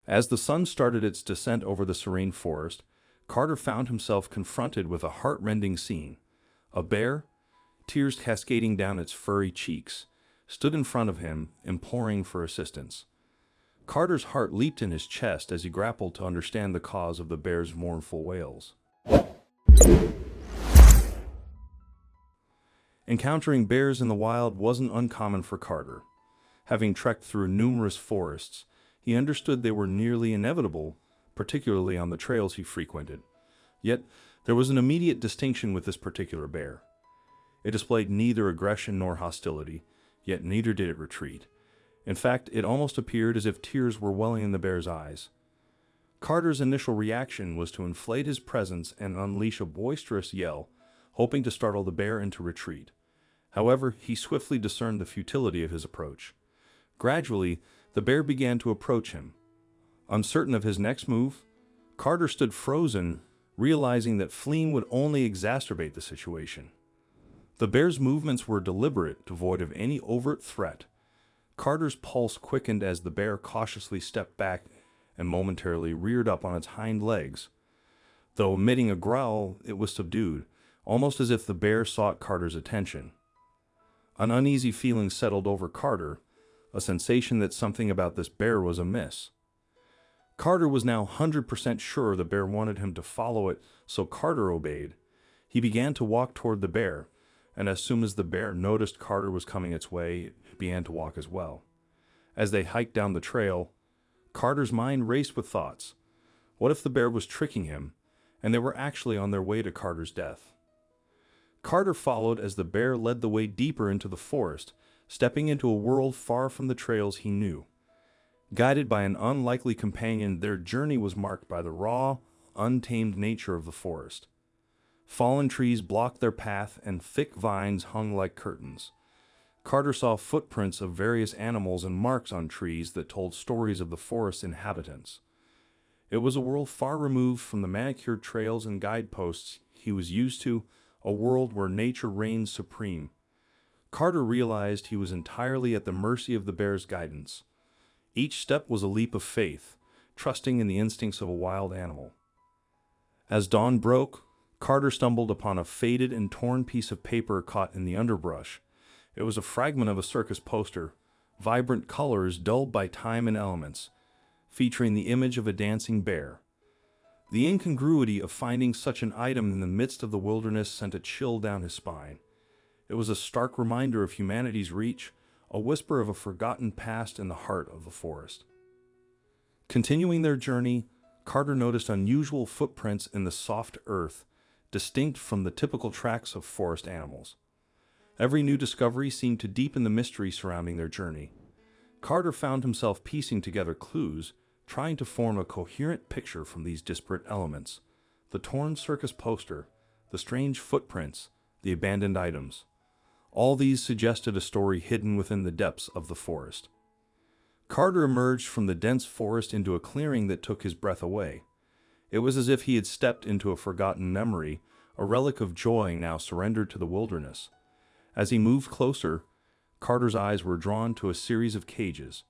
As the sun started its descent over the serene forest, Carter found himself confronted with a heart-rending scene. A bear, tears cascading down its furry cheeks, stood in front of him, imploring for assistance. Carter's heart leaped in his chest as he grappled to understand the cause of the bear's mournful wails. Encountering bears in the wild wasn't uncommon for Carter. Having trekked through numerous forests, he understood they were nearly inevitable, particularly on the trails he frequented. Yet, there was an immediate distinction with this particular bear. It displayed neither aggression nor hostility, yet neither did it retreat. In fact, it almost appeared as if tears were welling in the bear's eyes. Carter's initial reaction was to inflate his presence and unleash a boisterous yell, hoping to startle the bear into retreat. However, he swiftly discerned the futility of his approach. Gradually, the bear began to approach him. Uncertain of his next move, Carter stood frozen, realizing that fleeing would only exacerbate the situation. The bear's movements were deliberate, devoid of any overt threat. Carter's pulse quickened as the bear cautiously stepped back and momentarily reared up on its hind legs. Though emitting a growl, it was subdued, almost as if the bear sought Carter's attention. An uneasy feeling settled over Carter, a sensation that something about this bear was amiss. Carter was now 100% sure the bear wanted him to follow it, so Carter obeyed. He began to walk toward the bear, and as soon as the bear noticed Carter was coming its way, it began to walk as well. As they hiked down the trail, Carter's mind raced with thoughts. What if the bear was tricking him, and they were actually on their way to Carter's death? Carter followed as the bear led the way deeper into the forest, stepping into a world far from the trails he knew. Guided by an unlikely companion, their journey was marked by the raw, untamed nature of the forest. Fallen trees blocked their path, and thick vines hung like curtains. Carter saw footprints of various animals and marks on trees that told stories of the forest's inhabitants. It was a world far removed from the manicured trails and guideposts he was used to, a world where nature reigned supreme. Carter realized he was entirely at the mercy of the bear's guidance. Each step was a leap of faith, trusting in the instincts of a wild animal. As dawn broke, Carter stumbled upon a faded and torn piece of paper caught in the underbrush. It was a fragment of a circus poster, vibrant colors dulled by time and elements, featuring the image of a dancing bear. The incongruity of finding such an item in the midst of the wilderness sent a chill down his spine. It was a stark reminder of humanity's reach, a whisper of a forgotten past in the heart of the forest. Continuing their journey, Carter noticed unusual footprints in the soft earth, distinct from the typical tracks of forest animals. Every new discovery seemed to deepen the mystery surrounding their journey. Carter found himself piecing together clues, trying to form a coherent picture from these disparate elements: the torn circus poster, the strange footprints, the abandoned items. All these suggested a story hidden within the depths of the forest. Carter emerged from the dense forest into a clearing that took his breath away. It was as if he had stepped into a forgotten memory, a relic of joy now surrendered to the wilderness. As he moved closer, Carter's eyes were drawn to a series of cages.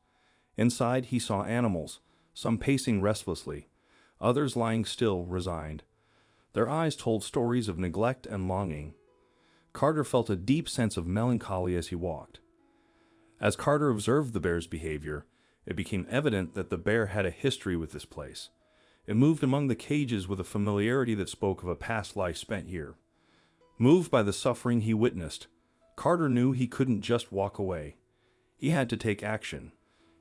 Inside, he saw animals, some pacing restlessly, others lying still, resigned. Their eyes told stories of neglect and longing. Carter felt a deep sense of melancholy as he walked. As Carter observed the bear's behavior, it became evident that the bear had a history with this place. It moved among the cages with a familiarity that spoke of a past life spent here. Moved by the suffering he witnessed, Carter knew he couldn't just walk away. He had to take action.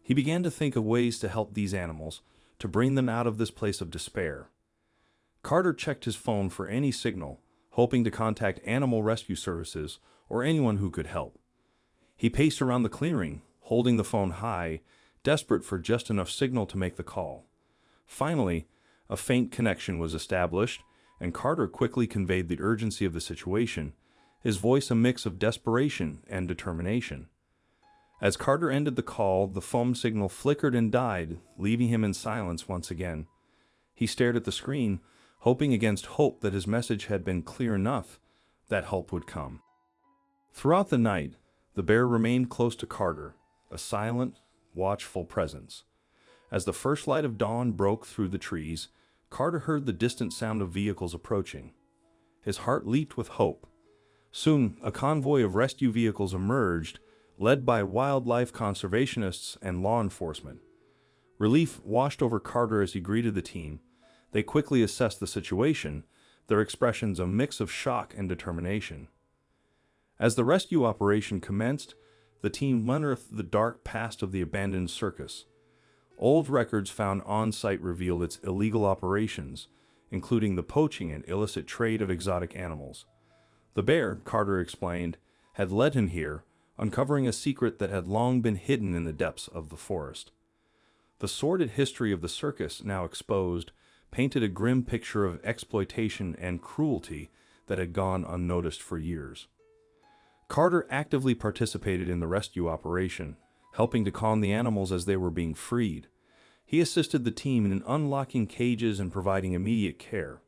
He began to think of ways to help these animals, to bring them out of this place of despair. Carter checked his phone for any signal, hoping to contact animal rescue services or anyone who could help. He paced around the clearing, holding the phone high, desperate for just enough signal to make the call. Finally, a faint connection was established, and Carter quickly conveyed the urgency of the situation, his voice a mix of desperation and determination. As Carter ended the call, the phone signal flickered and died, leaving him in silence once again. He stared at the screen, hoping against hope that his message had been clear enough that help would come. Throughout the night, the bear remained close to Carter, a silent, watchful presence. As the first light of dawn broke through the trees, Carter heard the distant sound of vehicles approaching. His heart leaped with hope. Soon, a convoy of rescue vehicles emerged, led by wildlife conservationists and law enforcement. Relief washed over Carter as he greeted the team. They quickly assessed the situation, their expressions a mix of shock and determination. As the rescue operation commenced, the team unearthed the dark past of the abandoned circus. Old records found on-site revealed its illegal operations, including the poaching and illicit trade of exotic animals. The bear, Carter explained, had led him here, uncovering a secret that had long been hidden in the depths of the forest. The sordid history of the circus, now exposed, painted a grim picture of exploitation and cruelty that had gone unnoticed for years. Carter actively participated in the rescue operation, helping to calm the animals as they were being freed. He assisted the team in unlocking cages and providing immediate care.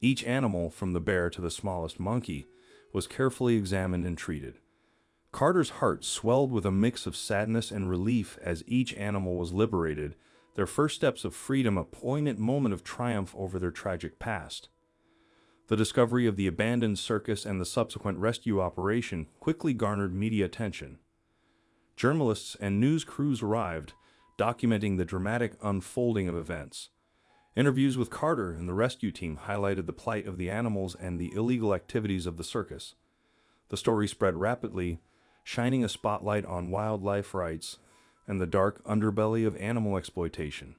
Each animal, from the bear to the smallest monkey, was carefully examined and treated. Carter's heart swelled with a mix of sadness and relief as each animal was liberated, their first steps of freedom a poignant moment of triumph over their tragic past. The discovery of the abandoned circus and the subsequent rescue operation quickly garnered media attention. Journalists and news crews arrived, documenting the dramatic unfolding of events. Interviews with Carter and the rescue team highlighted the plight of the animals and the illegal activities of the circus. The story spread rapidly, shining a spotlight on wildlife rights and the dark underbelly of animal exploitation.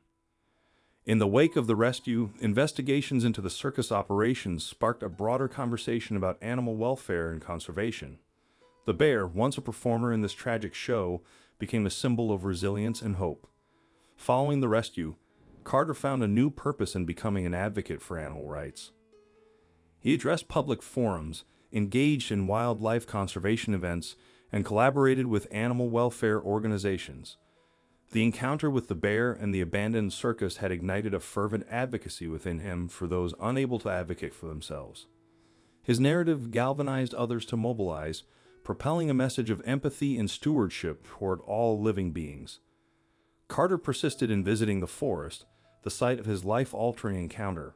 In the wake of the rescue, investigations into the circus operations sparked a broader conversation about animal welfare and conservation. The bear, once a performer in this tragic show, became a symbol of resilience and hope. Following the rescue, Carter found a new purpose in becoming an advocate for animal rights. He addressed public forums, engaged in wildlife conservation events, and collaborated with animal welfare organizations. The encounter with the bear and the abandoned circus had ignited a fervent advocacy within him for those unable to advocate for themselves. His narrative galvanized others to mobilize, propelling a message of empathy and stewardship toward all living beings. Carter persisted in visiting the forest, the site of his life-altering encounter.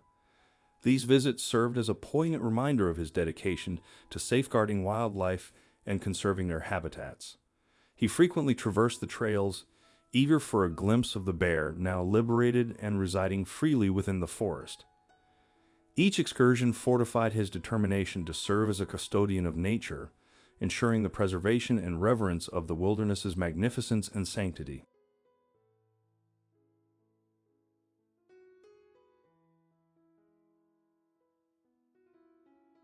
These visits served as a poignant reminder of his dedication to safeguarding wildlife and conserving their habitats. He frequently traversed the trails, eager for a glimpse of the bear, now liberated and residing freely within the forest. Each excursion fortified his determination to serve as a custodian of nature, ensuring the preservation and reverence of the wilderness's magnificence and sanctity.